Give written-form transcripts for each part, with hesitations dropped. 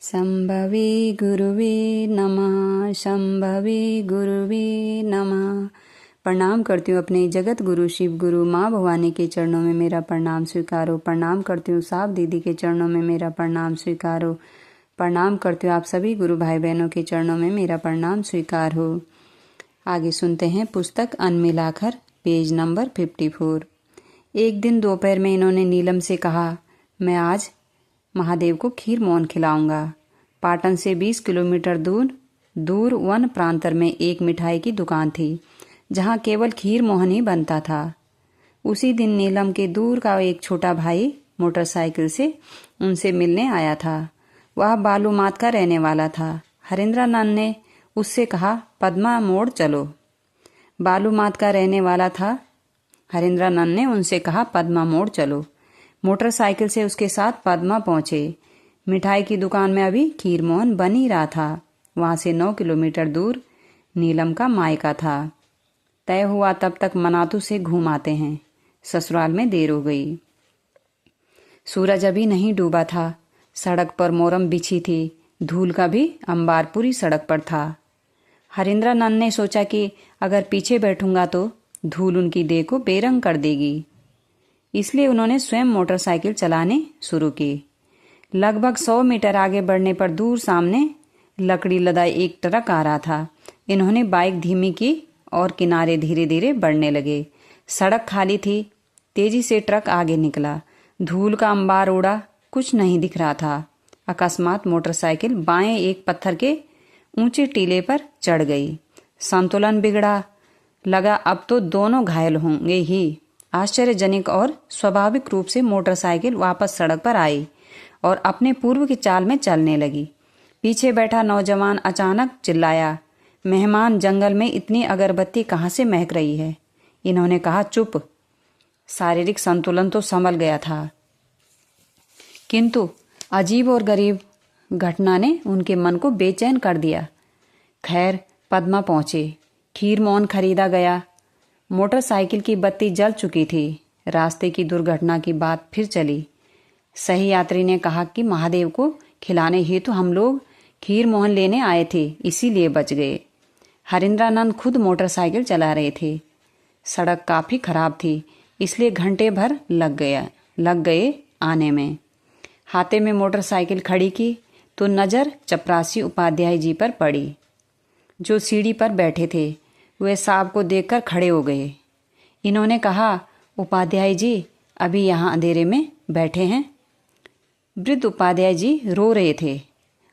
शंभवे गुरुवे नमः। शंभवे गुरुवे नमः। प्रणाम करती हूँ अपने जगत गुरु शिव गुरु माँ भवानी के चरणों में मेरा प्रणाम स्वीकारो। प्रणाम करती हूँ साहब दीदी के चरणों में मेरा प्रणाम स्वीकारो। प्रणाम करती हूँ आप सभी गुरु भाई बहनों के चरणों में मेरा प्रणाम स्वीकार हो। आगे सुनते हैं पुस्तक अन्न मिलाकर, पेज नंबर 54। एक दिन दोपहर में इन्होंने नीलम से कहा, मैं आज महादेव को खीर मोहन खिलाऊंगा। पाटन से 20 किलोमीटर दूर वन प्रांतर में एक मिठाई की दुकान थी जहां केवल खीर मोहन ही बनता था। उसी दिन नीलम के दूर का एक छोटा भाई मोटरसाइकिल से उनसे मिलने आया था। वह बालूमाथ का रहने वाला था। हरेंद्रानंद ने उससे कहा, पद्मा मोड़ चलो। बालूमाथ का रहने वाला था। हरेंद्रानंद ने उनसे कहा, पद्मा मोड़ चलो। मोटरसाइकिल से उसके साथ पद्मा पहुंचे। मिठाई की दुकान में अभी खीर मोहन बन ही रहा था। वहां से 9 किलोमीटर दूर नीलम का मायका था। तय हुआ तब तक मनातू से घूम आते हैं। ससुराल में देर हो गई। सूरज अभी नहीं डूबा था। सड़क पर मोरम बिछी थी। धूल का भी अंबार पूरी सड़क पर था। हरेंद्रानंद ने सोचा कि अगर पीछे बैठूंगा तो धूल उनकी देह को बेरंग कर देगी। इसलिए उन्होंने स्वयं मोटरसाइकिल चलाने शुरू की। लगभग 100 मीटर आगे बढ़ने पर दूर सामने लकड़ी लदा एक ट्रक आ रहा था। इन्होंने बाइक धीमी की और किनारे धीरे धीरे बढ़ने लगे। सड़क खाली थी। तेजी से ट्रक आगे निकला। धूल का अंबार उड़ा, कुछ नहीं दिख रहा था। अकस्मात मोटरसाइकिल बाएं एक पत्थर के ऊंचे टीले पर चढ़ गई। संतुलन बिगड़ा। लगा अब तो दोनों घायल होंगे ही। आश्चर्यजनक और स्वाभाविक रूप से मोटरसाइकिल वापस सड़क पर आई और अपने पूर्व की चाल में चलने लगी। पीछे बैठा नौजवान अचानक चिल्लाया, मेहमान, जंगल में इतनी अगरबत्ती कहाँ से महक रही है? इन्होंने कहा, चुप। शारीरिक संतुलन तो संभल गया था, किंतु अजीब और गरीब घटना ने उनके मन को बेचैन कर दिया। खैर, पद्मा पहुंचे। खीर मोहन खरीदा गया। मोटरसाइकिल की बत्ती जल चुकी थी। रास्ते की दुर्घटना की बात फिर चली। सही यात्री ने कहा कि महादेव को खिलाने हेतु हम लोग खीर मोहन लेने आए थे, इसीलिए बच गए। हरेंद्रानंद खुद मोटरसाइकिल चला रहे थे। सड़क काफी खराब थी, इसलिए घंटे भर लग गए आने में। हाथे में मोटरसाइकिल खड़ी की तो नजर चपरासी उपाध्याय जी पर पड़ी, जो सीढ़ी पर बैठे थे। वे साहब को देखकर खड़े हो गए। इन्होंने कहा, उपाध्याय जी अभी यहाँ अंधेरे में बैठे हैं? वृद्ध उपाध्याय जी रो रहे थे।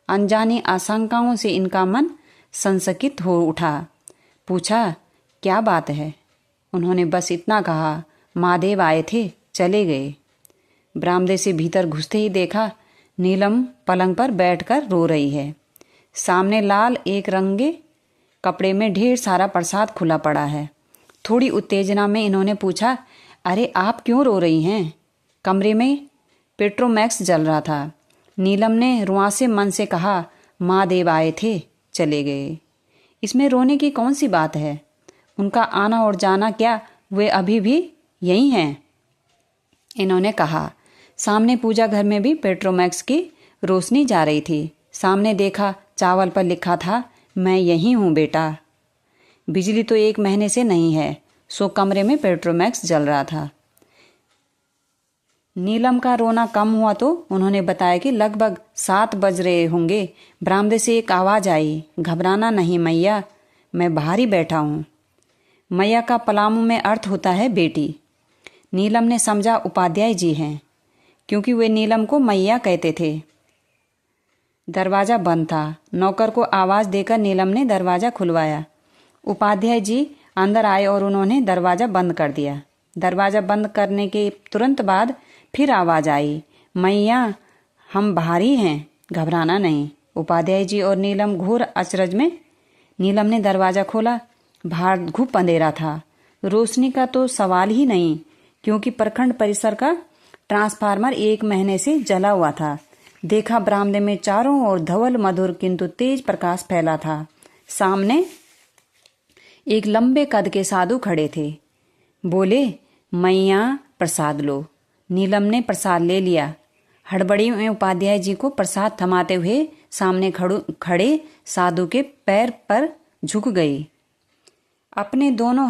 अनजानी आशंकाओं से इनका मन संसकित हो उठा। पूछा, क्या बात है? उन्होंने बस इतना कहा, महादेव आए थे, चले गए। बरामदे से भीतर घुसते ही देखा नीलम पलंग पर बैठकर रो रही है। सामने लाल एक रंगे कपड़े में ढेर सारा प्रसाद खुला पड़ा है। थोड़ी उत्तेजना में इन्होंने पूछा, अरे आप क्यों रो रही हैं? कमरे में पेट्रोमैक्स जल रहा था। नीलम ने रुआंसे मन से कहा, महादेव आए थे, चले गए। इसमें रोने की कौन सी बात है? उनका आना और जाना क्या वे अभी भी यही हैं? इन्होंने कहा। सामने पूजा घर में भी पेट्रोमैक्स की रोशनी जा रही थी। सामने देखा, चावल पर लिखा था, मैं यही हूँ बेटा। बिजली तो 1 महीने से नहीं है, सो कमरे में पेट्रोमैक्स जल रहा था। नीलम का रोना कम हुआ तो उन्होंने बताया कि लगभग 7 बज रहे होंगे। बरामदे से एक आवाज आई, घबराना नहीं मैया, मैं बाहर ही बैठा हूँ। मैया का पलामू में अर्थ होता है बेटी। नीलम ने समझा उपाध्याय जी हैं, क्योंकि वे नीलम को मैया कहते थे। दरवाजा बंद था। नौकर को आवाज देकर नीलम ने दरवाजा खुलवाया। उपाध्याय जी अंदर आए और उन्होंने दरवाजा बंद कर दिया। दरवाजा बंद करने के तुरंत बाद फिर आवाज आई, मैया हम बाहर ही हैं, घबराना नहीं। उपाध्याय जी और नीलम घोर अचरज में। नीलम ने दरवाजा खोला। बाहर घुप अंधेरा था। रोशनी का तो सवाल ही नहीं, क्योंकि प्रखंड परिसर का ट्रांसफार्मर 1 महीने से जला हुआ था। देखा बरामदे में चारों ओर धवल मधुर किंतु तेज प्रकाश फैला था। सामने एक लंबे कद के साधु खड़े थे। बोले, मैया प्रसाद लो। नीलम ने प्रसाद ले लिया। हड़बड़ी में उपाध्याय जी को प्रसाद थमाते हुए सामने खड़े साधु के पैर पर झुक गई। अपने दोनों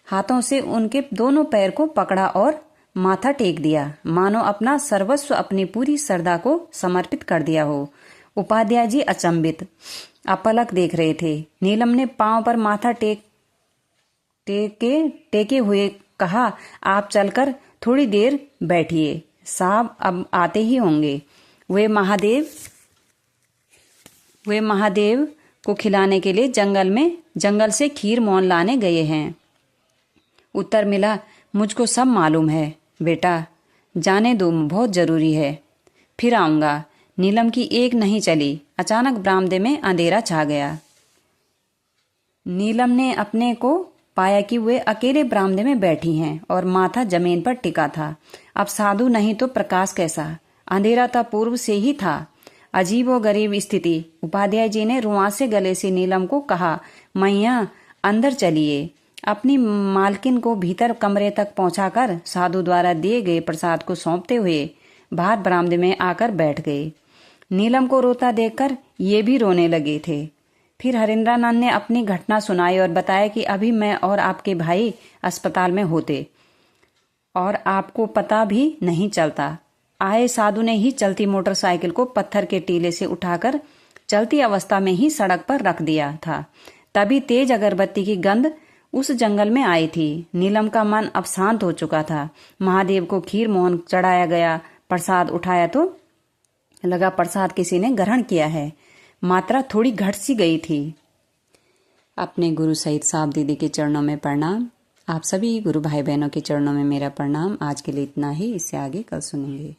हाथों से उनके दोनों पैर को पकड़ा और माथा टेक दिया, मानो अपना सर्वस्व, अपनी पूरी श्रद्धा को समर्पित कर दिया हो। उपाध्याय जी अचंभित अपलक देख रहे थे। नीलम ने पांव पर माथा टेके हुए कहा, आप चलकर थोड़ी देर बैठिए, साहब अब आते ही होंगे। वे महादेव को खिलाने के लिए जंगल से खीर मोहन लाने गए हैं। उत्तर मिला, मुझको सब मालूम है बेटा, जाने दो, बहुत जरूरी है, फिर आऊंगा। नीलम की एक नहीं चली। अचानक बरामदे में अंधेरा छा गया। नीलम ने अपने को पाया कि वे अकेले बरामदे में बैठी हैं और माथा जमीन पर टिका था। अब साधु नहीं तो प्रकाश कैसा? अंधेरा तो पूर्व से ही था। अजीब व गरीब स्थिति। उपाध्याय जी ने रुआंसे गले से नीलम को कहा, मैया अंदर चलिए। अपनी मालकिन को भीतर कमरे तक पहुंचाकर साधु द्वारा दिए गए प्रसाद को सौंपते हुए बाहर बरामदे में आकर बैठ गए। नीलम को रोता देखकर ये भी रोने लगे थे। फिर हरिंद्रानंद ने अपनी घटना सुनाई और बताया कि अभी मैं और आपके भाई अस्पताल में होते और आपको पता भी नहीं चलता। आए साधु ने ही चलती मोटरसाइकिल को पत्थर के टीले से उठाकर चलती अवस्था में ही सड़क पर रख दिया था। तभी तेज अगरबत्ती की गंध उस जंगल में आई थी। नीलम का मन अब शांत हो चुका था। महादेव को खीर मोहन चढ़ाया गया। प्रसाद उठाया तो लगा प्रसाद किसी ने ग्रहण किया है। मात्रा थोड़ी घट सी गई थी। अपने गुरु सहित साहब दीदी के चरणों में प्रणाम। आप सभी गुरु भाई बहनों के चरणों में मेरा प्रणाम। आज के लिए इतना ही, इससे आगे कल सुनेंगे।